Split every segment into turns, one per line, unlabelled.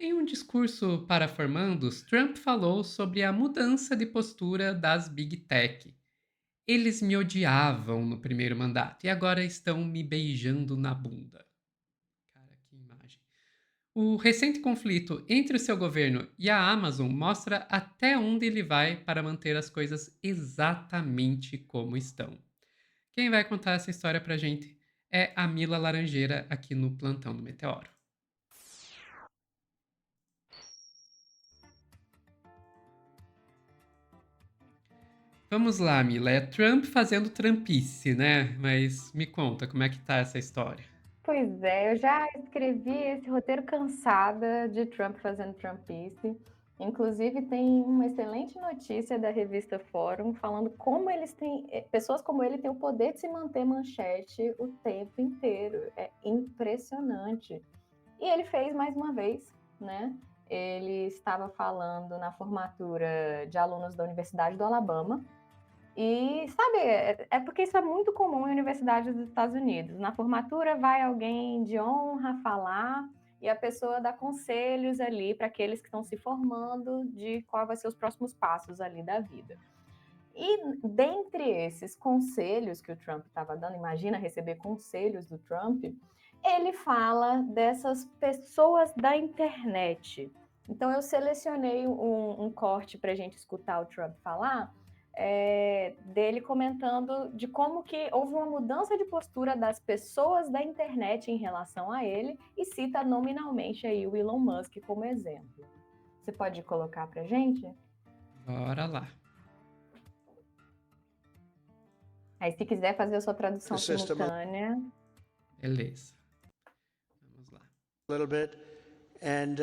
Em um discurso para formandos, Trump falou sobre a mudança de postura das Big Tech. Eles me odiavam no primeiro mandato e agora estão me beijando na bunda. Cara, que imagem. O recente conflito entre o seu governo e a Amazon mostra até onde ele vai para manter as coisas exatamente como estão. Quem vai contar essa história pra gente é a Mila Laranjeira aqui no Plantão do Meteoro. Vamos lá, Mila. É Trump fazendo trampice, né? Mas me conta, como é que tá essa história?
Pois é, eu já escrevi esse roteiro cansada de Trump fazendo Trumpice. Inclusive, tem uma excelente notícia da revista Fórum falando como eles têm, pessoas como ele têm o poder de se manter manchete o tempo inteiro. É impressionante. E ele fez mais uma vez, né? Ele estava falando na formatura de alunos da Universidade do Alabama, e, sabe, é porque isso é muito comum em universidades dos Estados Unidos. Na formatura vai alguém de honra falar e a pessoa dá conselhos ali para aqueles que estão se formando de qual vai ser os próximos passos ali da vida. E dentre esses conselhos que o Trump estava dando, imagina receber conselhos do Trump, ele fala dessas pessoas da internet. Então eu selecionei um corte para a gente escutar o Trump falar, dele comentando de como que houve uma mudança de postura das pessoas da internet em relação a ele e cita nominalmente aí o Elon Musk como exemplo. Você pode colocar para a gente?
Bora lá.
Aí, se quiser fazer a sua
The
tradução
system a
simultânea.
Beleza. Vamos lá.
little bit and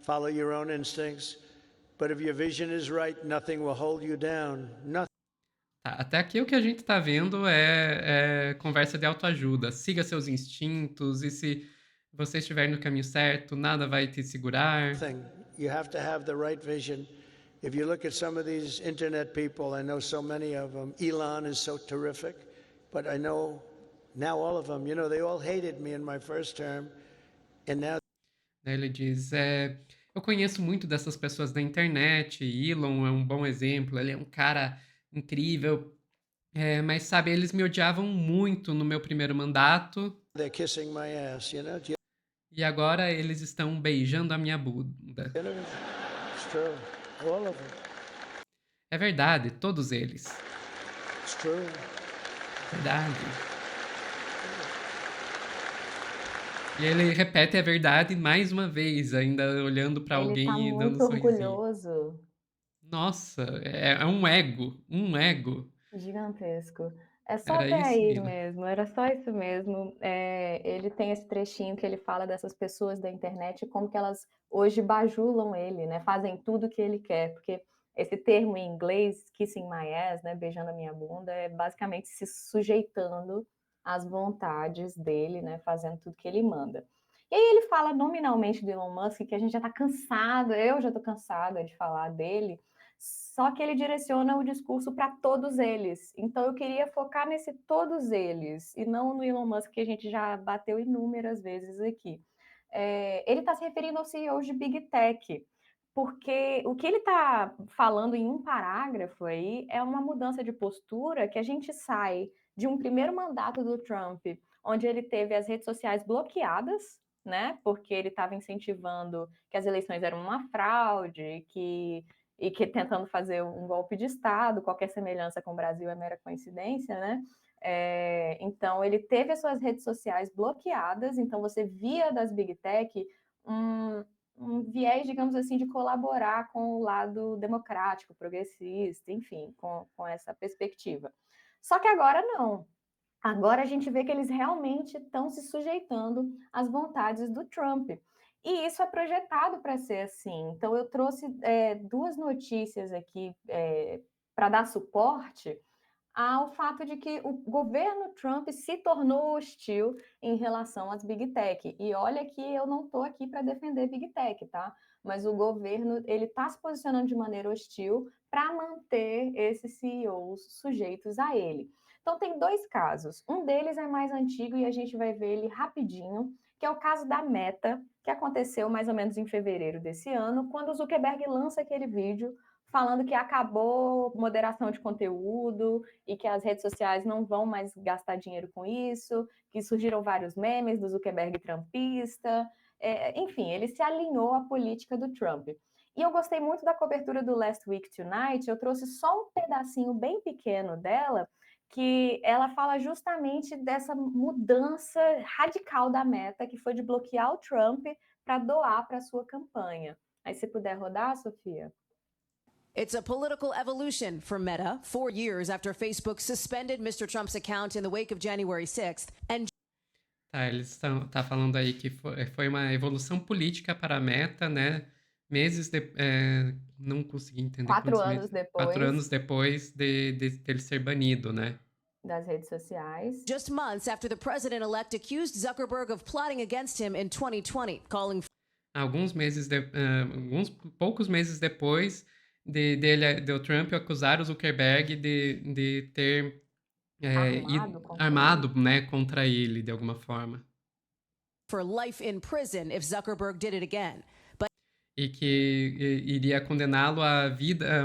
follow your own instincts. But if your vision is right, nothing will hold you down. Nothing.
Tá, até aqui o que a gente tá vendo é conversa de autoajuda. Siga seus instintos e se você estiver no caminho certo, nada vai te segurar.
You have to have the right vision. If you look at some of these internet people, I know so many of them. Elon is so terrific, but I know now all of them, they all hated me in my first term, and now
Daí ele diz: eu conheço muito dessas pessoas da internet, Elon é um bom exemplo, ele é um cara incrível, mas sabe, eles me odiavam muito no meu primeiro mandato
they're kissing my ass.
e agora eles estão beijando a minha bunda.
It's true. All of them.
É verdade, todos eles.
It's true.
Verdade. E ele repete a verdade mais uma vez, ainda olhando pra
Ele tá
alguém e dando um
muito
sorrisinho.
orgulhoso,
Nossa, é um ego, um ego.
gigantesco. É só
Era
até
isso,
aí
Mila?
mesmo, era só isso mesmo. Ele tem esse trechinho que ele fala dessas pessoas da internet, como que elas hoje bajulam ele, né, fazem tudo que ele quer, porque esse termo em inglês, kissing my ass, né, beijando a minha bunda, é basicamente se sujeitando às vontades dele, né, fazendo tudo que ele manda. E aí ele fala nominalmente do Elon Musk, que a gente já está cansado, eu já estou cansada de falar dele, só que ele direciona o discurso para todos eles. Então eu queria focar nesse todos eles, e não no Elon Musk, que a gente já bateu inúmeras vezes aqui. Ele está se referindo aos CEOs de Big Tech, porque o que ele está falando em um parágrafo aí é uma mudança de postura que a gente sai de um primeiro mandato do Trump, onde ele teve as redes sociais bloqueadas, né? Porque ele estava incentivando que as eleições eram uma fraude, que tentando fazer um golpe de Estado, qualquer semelhança com o Brasil é mera coincidência, né? Então, ele teve as suas redes sociais bloqueadas, então você via das Big Tech um, um viés, digamos assim, de colaborar com o lado democrático, progressista, enfim, com essa perspectiva. Só que agora não. Agora a gente vê que eles realmente estão se sujeitando às vontades do Trump. E isso é projetado para ser assim. Então, eu trouxe duas notícias aqui para dar suporte ao fato de que o governo Trump se tornou hostil em relação às Big Tech. E olha que eu não estou aqui para defender Big Tech, tá? Mas o governo ele está se posicionando de maneira hostil para manter esses CEOs sujeitos a ele. Então tem dois casos. Um deles é mais antigo e a gente vai ver ele rapidinho, que é o caso da Meta, que aconteceu mais ou menos em fevereiro desse ano, quando o Zuckerberg lança aquele vídeo falando que acabou moderação de conteúdo e que as redes sociais não vão mais gastar dinheiro com isso, que surgiram vários memes do Zuckerberg trumpista, enfim, ele se alinhou à política do Trump. E eu gostei muito da cobertura do Last Week Tonight, eu trouxe só um pedacinho bem pequeno dela, que ela fala justamente dessa mudança radical da Meta, que foi de bloquear o Trump para doar para a sua campanha. Aí se puder rodar, Sofia.
It's a political evolution for Meta, 4 years after Facebook suspended Mr. Trump's account in the wake of January 6th. And
Tá, tá falando aí que foi uma evolução política para a Meta, né? Não consegui entender
4
quantos
anos
meses. 4 anos
depois
depois dele ser banido, né?
das redes sociais.
just months after the president-elect accused Zuckerberg of plotting against him in 2020, calling
Alguns poucos meses depois do Trump acusar o Zuckerberg de ter
Armado contra
armado, né, contra ele de alguma forma.
for life in prison if Zuckerberg did it again. But
E que iria condená-lo à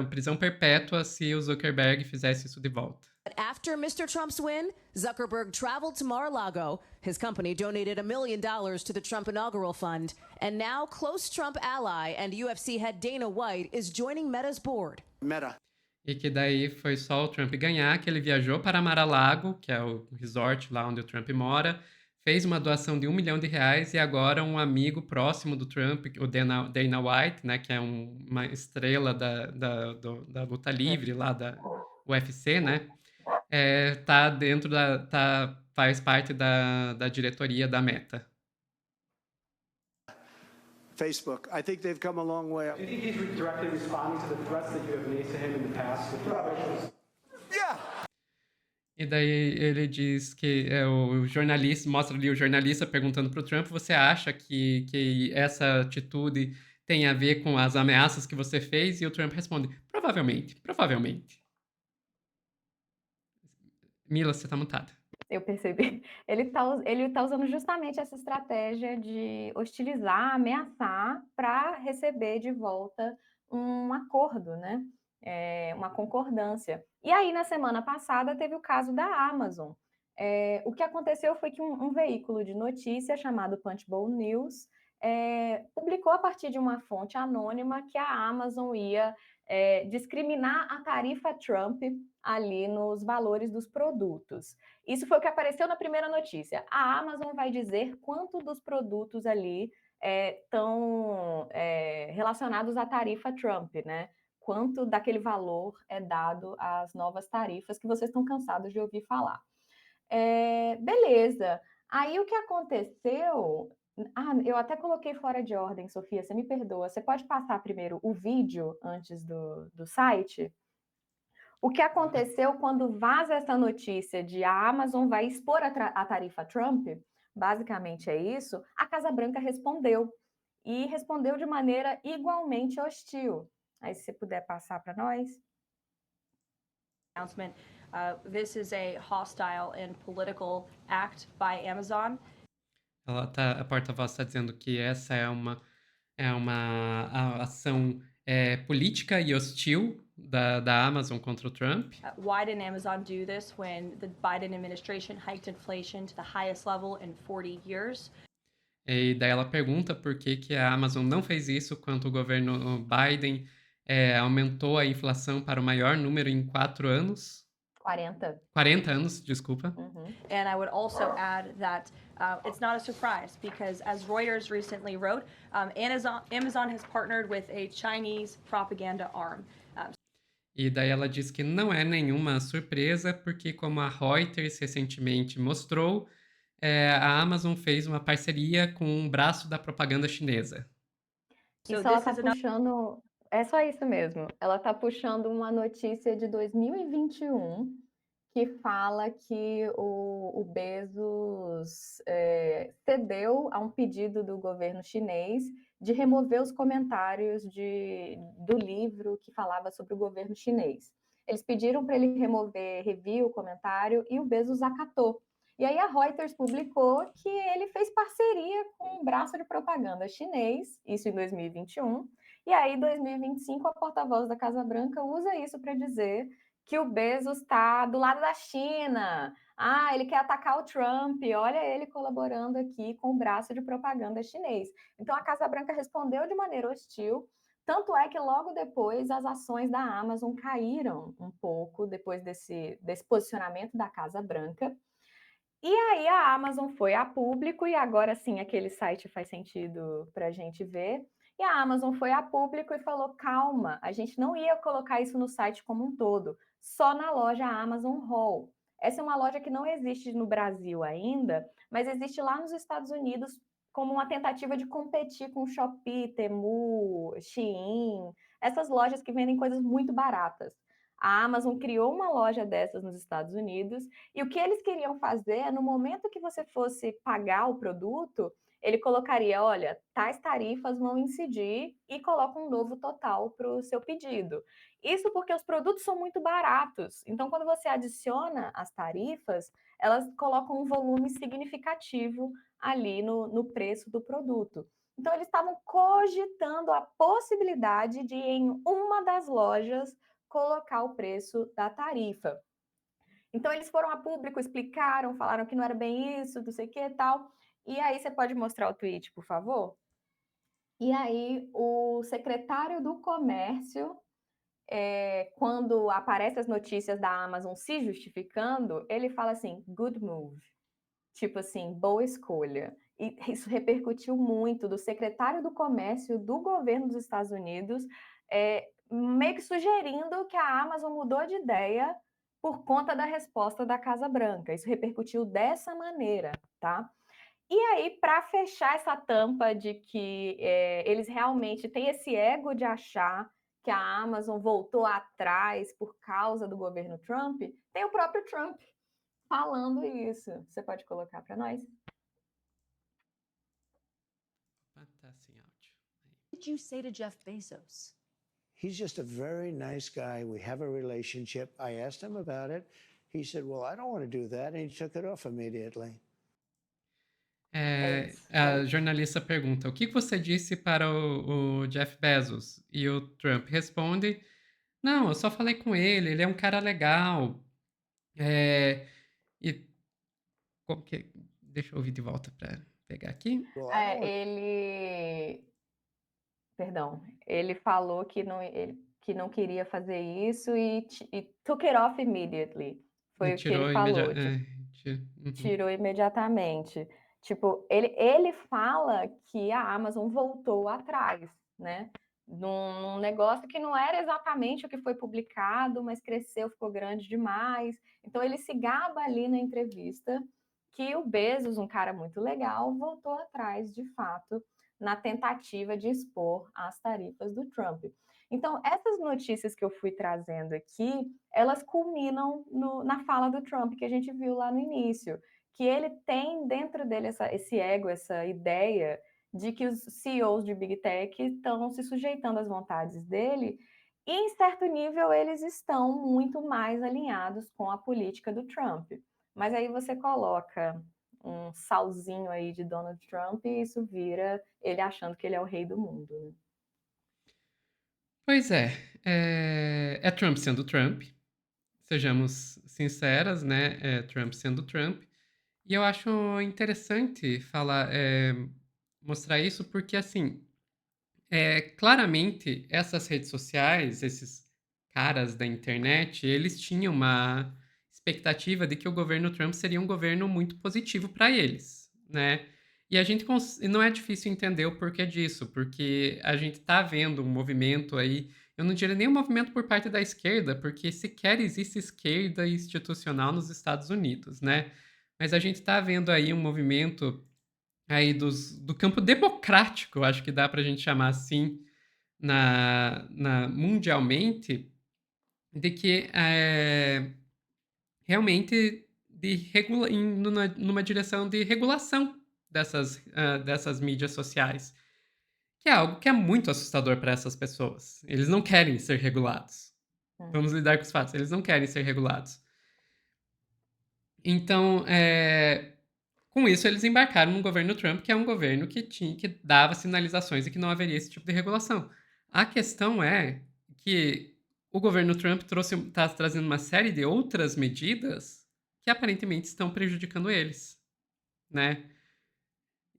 prisão perpétua se o Zuckerberg fizesse isso de volta.
after Mr. Trump's win, Zuckerberg traveled to Mar-a-Lago. His company donated $1 million to the Trump Inaugural Fund. And now close Trump ally and UFC head Dana White is joining Meta's board.
Meta.
E que daí foi só o Trump ganhar, que ele viajou para Mar-a-Lago, que é o resort lá onde o Trump mora, fez uma doação de R$1 milhão e agora um amigo próximo do Trump, o Dana White, né, que é uma estrela da luta livre lá da UFC, né, tá dentro faz parte da diretoria da Meta.
Facebook. I think they've come a long way.
Do you think he's directly responding to the threats that you have made to him in the past?
Yeah.
E daí ele diz que o jornalista, mostra ali o jornalista perguntando para o Trump, você acha que essa atitude tem a ver com as ameaças que você fez? E o Trump responde, provavelmente. Mila, você tá mutada.
Eu percebi. Ele tá usando justamente essa estratégia de hostilizar, ameaçar, para receber de volta um acordo, né? Uma concordância. E aí, na semana passada, teve o caso da Amazon. O que aconteceu foi que um veículo de notícia chamado Punchbowl News publicou a partir de uma fonte anônima que a Amazon ia discriminar a tarifa Trump ali nos valores dos produtos. Isso foi o que apareceu na primeira notícia. A Amazon vai dizer quanto dos produtos ali estão relacionados à tarifa Trump, né? Quanto daquele valor é dado às novas tarifas que vocês estão cansados de ouvir falar. Beleza. Aí o que aconteceu... eu até coloquei fora de ordem, Sofia, você me perdoa. Você pode passar primeiro o vídeo antes do site? O que aconteceu quando vaza essa notícia de a Amazon vai expor a tarifa Trump, basicamente é isso, a Casa Branca respondeu. E respondeu de maneira igualmente hostil. Aí, se você puder passar para nós.
Announcement. This is a hostile and political act by Amazon.
A porta-voz está dizendo que essa é uma ação política e hostil da Amazon contra o Trump.
Why didn't Amazon do this when the Biden administration hiked inflation to the highest level in 40 years?
E daí ela pergunta por que a Amazon não fez isso quando o governo Biden aumentou a inflação para o maior número em 4 anos. 40 anos, desculpa.
And I would also add that it's not a surprise because, as Reuters recently wrote, Amazon has partnered with a Chinese propaganda arm.
E daí ela diz que não é nenhuma surpresa, porque como a Reuters recentemente mostrou, a Amazon fez uma parceria com um braço da propaganda chinesa.
Isso ela está puxando... É só isso mesmo. Ela está puxando uma notícia de 2021 que fala que o Bezos cedeu a um pedido do governo chinês de remover os comentários do livro que falava sobre o governo chinês. Eles pediram para ele remover review, comentário, e o Bezos acatou. E aí a Reuters publicou que ele fez parceria com um braço de propaganda chinês, isso em 2021, e aí em 2025 a porta-voz da Casa Branca usa isso para dizer que o Bezos está do lado da China. Ah, ele quer atacar o Trump, olha ele colaborando aqui com o braço de propaganda chinês. Então a Casa Branca respondeu de maneira hostil, tanto é que logo depois as ações da Amazon caíram um pouco depois desse posicionamento da Casa Branca. E aí a Amazon foi a público, e agora sim aquele site faz sentido para a gente ver. E a Amazon foi a público e falou: calma, a gente não ia colocar isso no site como um todo, só na loja Amazon Hall. Essa é uma loja que não existe no Brasil ainda, mas existe lá nos Estados Unidos como uma tentativa de competir com Shopee, Temu, Shein, essas lojas que vendem coisas muito baratas. A Amazon criou uma loja dessas nos Estados Unidos, e o que eles queriam fazer, no momento que você fosse pagar o produto, ele colocaria: olha, tais tarifas vão incidir, e coloca um novo total para o seu pedido. Isso porque os produtos são muito baratos. Então, quando você adiciona as tarifas, elas colocam um volume significativo ali no preço do produto. Então, eles estavam cogitando a possibilidade de, em uma das lojas, colocar o preço da tarifa. Então, eles foram a público, explicaram, falaram que não era bem isso, não sei o que e tal. E aí, você pode mostrar o tweet, por favor? E aí, o secretário do Comércio, quando aparecem as notícias da Amazon se justificando, ele fala assim: good move. Tipo assim, boa escolha. E isso repercutiu muito, do secretário do Comércio do governo dos Estados Unidos, meio que sugerindo que a Amazon mudou de ideia por conta da resposta da Casa Branca. Isso repercutiu dessa maneira, tá? E aí, para fechar essa tampa de que eles realmente têm esse ego de achar que a Amazon voltou atrás por causa do governo Trump, tem o próprio Trump falando isso. Você pode colocar para nós?
Ah, tá sem áudio.
What did you say to Jeff Bezos?
He's just a very nice guy. We have a relationship. I asked him about it. He said, well, I don't want to do that. And he took it off immediately.
A jornalista pergunta: o que você disse para o Jeff Bezos? E o Trump responde: não, eu só falei com ele é um cara legal. E como que. Deixa eu ouvir de volta para pegar aqui.
Well, I don't want
Ele falou que não queria fazer isso e took it off immediately. Foi
E
o que
tirou
ele falou.
uhum.
Tirou imediatamente. Tipo, ele fala que a Amazon voltou atrás, né? Num negócio que não era exatamente o que foi publicado, mas cresceu, ficou grande demais. Então ele se gaba ali na entrevista que o Bezos, um cara muito legal, voltou atrás de fato na tentativa de expor as tarifas do Trump. Então, essas notícias que eu fui trazendo aqui, elas culminam na fala do Trump, que a gente viu lá no início, que ele tem dentro dele esse ego, essa ideia de que os CEOs de Big Tech estão se sujeitando às vontades dele, e em certo nível eles estão muito mais alinhados com a política do Trump. Mas aí você coloca um salzinho aí de Donald Trump e isso vira ele achando que ele é o rei do mundo, né?
Pois é Trump sendo Trump, sejamos sinceras, né? É Trump sendo Trump. E eu acho interessante mostrar isso porque, assim, claramente essas redes sociais, esses caras da internet, eles tinham uma expectativa de que o governo Trump seria um governo muito positivo para eles, né? E não é difícil entender o porquê disso, porque a gente tá vendo um movimento aí, eu não diria nem um movimento por parte da esquerda, porque sequer existe esquerda institucional nos Estados Unidos, né? Mas a gente tá vendo aí um movimento aí do campo democrático, eu acho que dá pra gente chamar assim, mundialmente, de que realmente indo numa direção de regulação dessas mídias sociais, que é algo que é muito assustador para essas pessoas. Eles não querem ser regulados. Vamos lidar com os fatos. Eles não querem ser regulados. Então, com isso, eles embarcaram no governo Trump, que é um governo que dava sinalizações de que não haveria esse tipo de regulação. A questão é que o governo Trump está trazendo uma série de outras medidas que aparentemente estão prejudicando eles, né?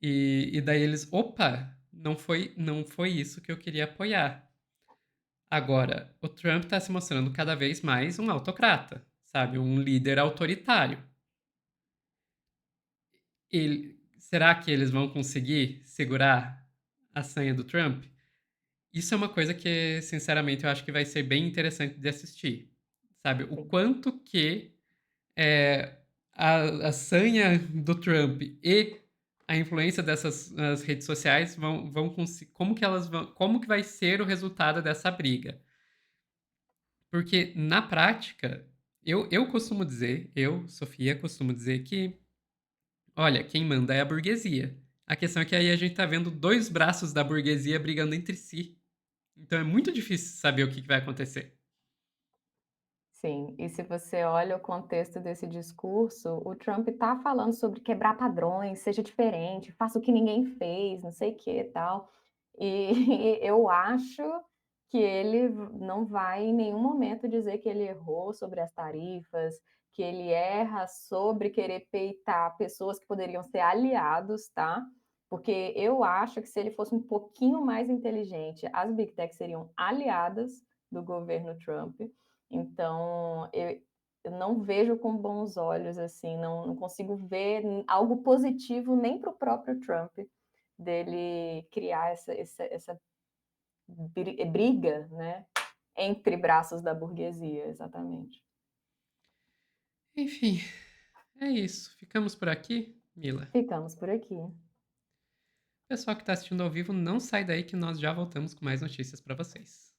E daí eles, opa, não foi isso que eu queria apoiar. Agora, o Trump está se mostrando cada vez mais um autocrata, sabe? Um líder autoritário. Será que eles vão conseguir segurar a sanha do Trump? Isso é uma coisa que, sinceramente, eu acho que vai ser bem interessante de assistir. Sabe? O quanto que é, a sanha do Trump e a influência dessas as redes sociais vão conseguir. Como que vai ser o resultado dessa briga? Porque, na prática, eu costumo dizer, Sofia, costumo dizer que, olha, quem manda é a burguesia. A questão é que aí a gente tá vendo dois braços da burguesia brigando entre si. Então é muito difícil saber o que vai acontecer.
Sim, e se você olha o contexto desse discurso, o Trump está falando sobre quebrar padrões, seja diferente, faça o que ninguém fez, não sei o que e tal. E eu acho que ele não vai em nenhum momento dizer que ele errou sobre as tarifas, que ele erra sobre querer peitar pessoas que poderiam ser aliados, tá? Porque eu acho que se ele fosse um pouquinho mais inteligente, as Big Tech seriam aliadas do governo Trump. Então, eu não vejo com bons olhos, assim, não consigo ver algo positivo nem para o próprio Trump, dele criar essa briga, né, entre braços da burguesia, exatamente.
Enfim, é isso. Ficamos por aqui, Mila.
Ficamos por aqui.
Pessoal que está assistindo ao vivo, não sai daí que nós já voltamos com mais notícias para vocês.